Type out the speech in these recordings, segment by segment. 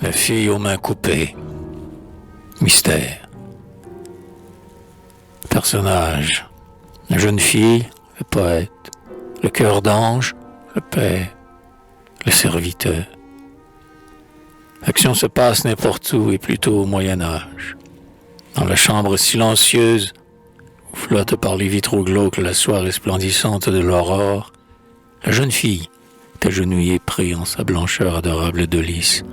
La fille aux mains coupées. Mystère. Personnage. La jeune fille, le poète. Le cœur d'ange, le père. Le serviteur. L'action se passe n'importe où et plutôt au Moyen-Âge. Dans la chambre silencieuse, où flotte par les vitraux glauques la soie resplendissante de l'aurore, la jeune fille, agenouillée, prie en sa blancheur adorable de lys.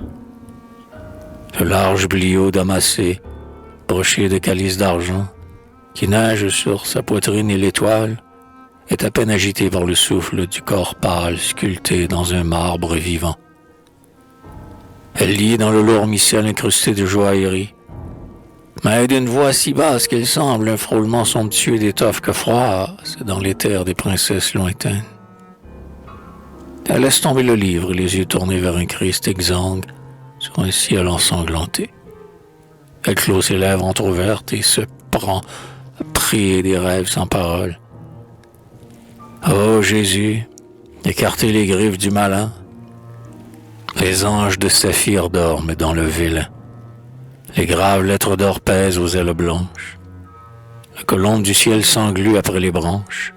Le large bliot damassé, broché de calices d'argent, qui nage sur sa poitrine et l'étoile, est à peine agité par le souffle du corps pâle sculpté dans un marbre vivant. Elle lit dans le lourd missel incrusté de joaillerie, mais d'une voix si basse qu'elle semble un frôlement somptueux d'étoffes que froissent dans les terres des princesses lointaines. Elle laisse tomber le livre, les yeux tournés vers un Christ exsangue sur un ciel ensanglanté. Elle clôt ses lèvres entr'ouvertes et se prend à prier des rêves sans parole. Ô Jésus, écartez les griffes du malin. Les anges de saphir dorment dans le vilain. Les graves lettres d'or pèsent aux ailes blanches. La colombe du ciel s'englue après les branches,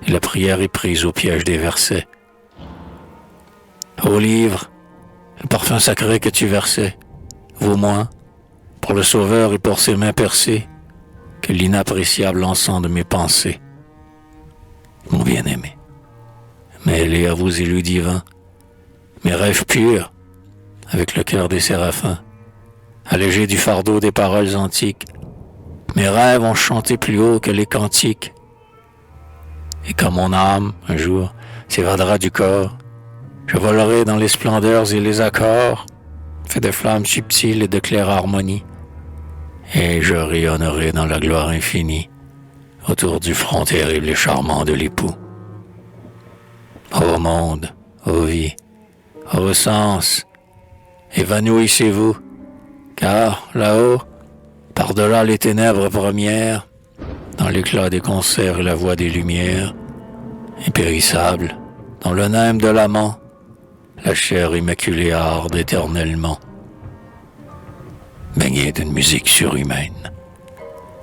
et la prière est prise au piège des versets. Ô livre, le parfum sacré que tu versais, vaut moins, pour le Sauveur et pour ses mains percées, que l'inappréciable encens de mes pensées. Mon bien-aimé, mêlé à vos élus divins, mes rêves purs, avec le cœur des séraphins, allégés du fardeau des paroles antiques, mes rêves ont chanté plus haut que les cantiques. Et quand mon âme, un jour, s'évadera du corps, je volerai dans les splendeurs et les accords, faits de flammes subtiles et de claire harmonie, et je rayonnerai dans la gloire infinie, autour du front terrible et charmant de l'époux. Ô monde, ô vie, ô sens, évanouissez-vous, car là-haut, par-delà les ténèbres premières, dans l'éclat des concerts et la voix des lumières, impérissable, dans le nème de l'amant, la chair immaculée arde éternellement. Baignée d'une musique surhumaine,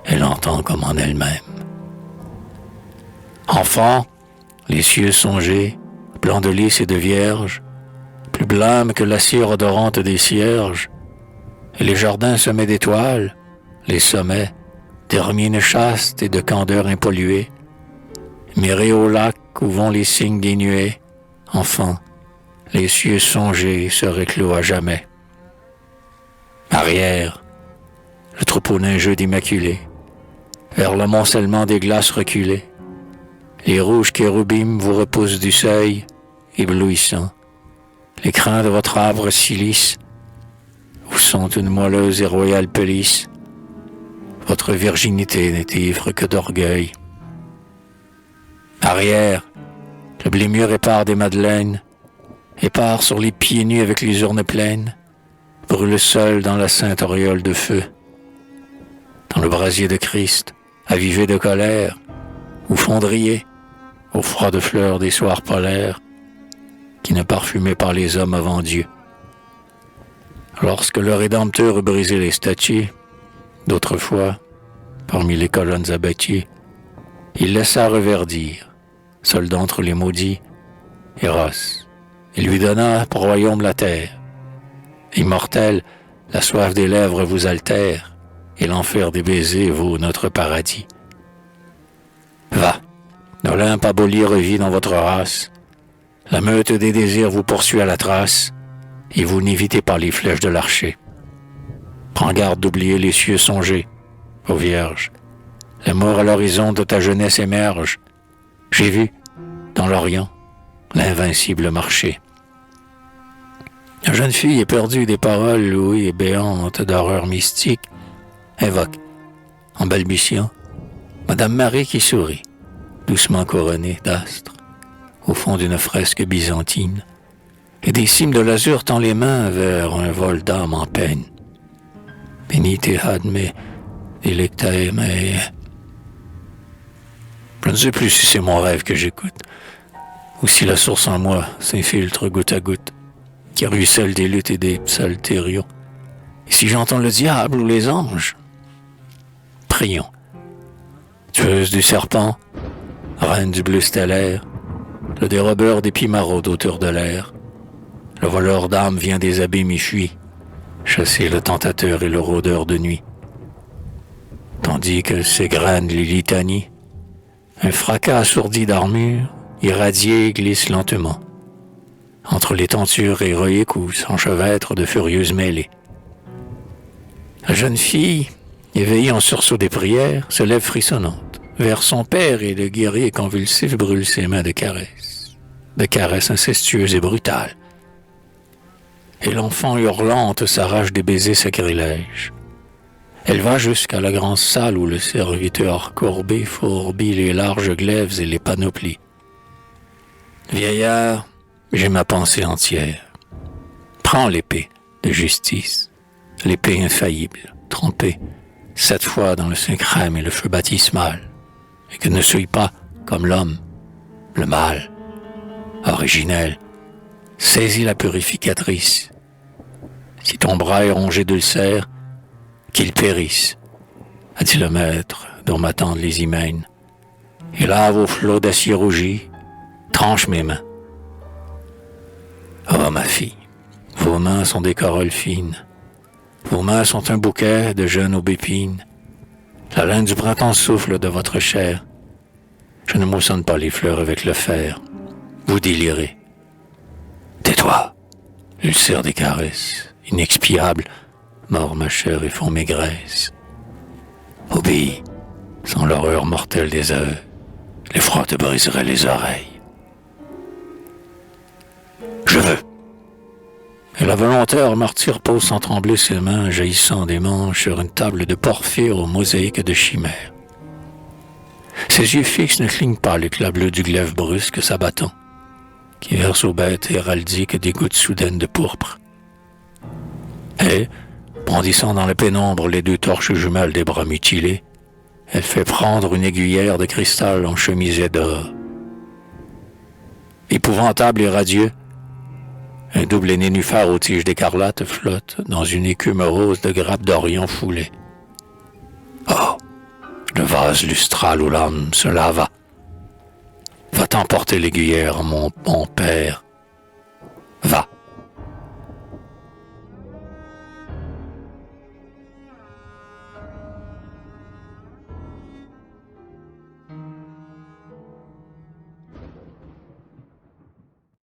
elle entend comme en elle-même. Enfant, les cieux songés, blancs de lys et de vierge, plus blêmes que la cire odorante des cierges, et les jardins semés d'étoiles, les sommets, d'hermines chastes et de candeur impolluée, mirés au lac où vont les signes des nuées, enfant, les cieux songés seraient clos à jamais. Arrière, le troupeau neigeux d'immaculés, vers l'amoncellement des glaces reculées, les rouges chérubim vous repoussent du seuil, éblouissants. Les crins de votre arbre silice vous sont une moelleuse et royale pelisse. Votre virginité n'est ivre que d'orgueil. Arrière, le blé mûr épars des madeleines, épars sur les pieds nus avec les urnes pleines, brûle seul dans la sainte auréole de feu. Dans le brasier de Christ, avivé de colère, ou fondrier, au froid de fleurs des soirs polaires, qui ne parfumaient pas les hommes avant Dieu. Lorsque le Rédempteur eut brisé les statues, d'autrefois, parmi les colonnes abattues, il laissa reverdir, seul d'entre les maudits, Eros, et lui donna pour royaume la terre. Immortel, la soif des lèvres vous altère, et l'enfer des baisers vaut notre paradis. Va, l'Olympe aboli revit dans votre race, la meute des désirs vous poursuit à la trace, et vous n'évitez pas les flèches de l'archer. Prends garde d'oublier les cieux songés, ô Vierge. La mort à l'horizon de ta jeunesse émerge. J'ai vu, dans l'Orient, l'invincible marché. La jeune fille, éperdue des paroles louées et béantes d'horreur mystique, invoque, en balbutiant, Madame Marie qui sourit, doucement couronnée d'astres, au fond d'une fresque byzantine, et des cimes de l'azur tend les mains vers un vol d'âme en peine. Benite hadme, delectae me. Je ne sais plus si c'est mon rêve que j'écoute, ou si la source en moi s'infiltre goutte à goutte. qui ruisselle des luttes et des psaltérions. Et si j'entends le diable ou les anges, prions. Tueuse du serpent, reine du bleu stellaire, le dérobeur des pieds marauds d'auteur de l'air, le voleur d'âmes vient des abîmes et fuit, chasser le tentateur et le rôdeur de nuit. Tandis que s'égrènent les litanies, un fracas assourdi d'armure, irradié, glisse lentement, entre les tentures héroïques où s'enchevêtrent de furieuses mêlées. La jeune fille, éveillée en sursaut des prières, se lève frissonnante vers son père et le guerrier convulsif brûle ses mains de caresses incestueuses et brutales. Et l'enfant hurlante s'arrache des baisers sacrilèges. Elle va jusqu'à la grande salle où le serviteur courbé fourbit les larges glaives et les panoplies. Vieillard, j'ai ma pensée entière. Prends l'épée de justice, l'épée infaillible, trempée 7 fois dans le saint crème et le feu baptismal, et que ne souille pas, comme l'homme, le mal, originel. Saisis la purificatrice. Si ton bras est rongé d'ulcères, qu'il périsse, a dit le maître dont m'attendent les hymens. Et lave au flot d'acier rougi, tranche mes mains. Oh, ma fille, vos mains sont des corolles fines. Vos mains sont un bouquet de jeunes aubépines. La laine du printemps souffle de votre chair. Je ne moissonne pas les fleurs avec le fer. Vous délirez. Tais-toi, ulcère des caresses, inexpiable, mord ma chair et font mes graisses. Obéis, sans l'horreur mortelle des œufs, l'effroi te briserait les oreilles. Je veux. Et la volontaire martyre pose sans trembler ses mains, jaillissant des manches sur une table de porphyre aux mosaïques de chimères. Ses yeux fixes ne clignent pas l'éclat bleu du glaive brusque s'abattant, qui verse aux bêtes héraldiques des gouttes soudaines de pourpre. Et, brandissant dans la pénombre les 2 torches jumelles des bras mutilés, elle fait prendre une aiguillère de cristal en chemisée d'or. Épouvantable et radieux, un double nénuphar aux tiges d'écarlate flotte dans une écume rose de grappes d'Orient foulées. Oh, le vase lustral où l'âme se lava. Va t'emporter l'aiguillère, mon bon père.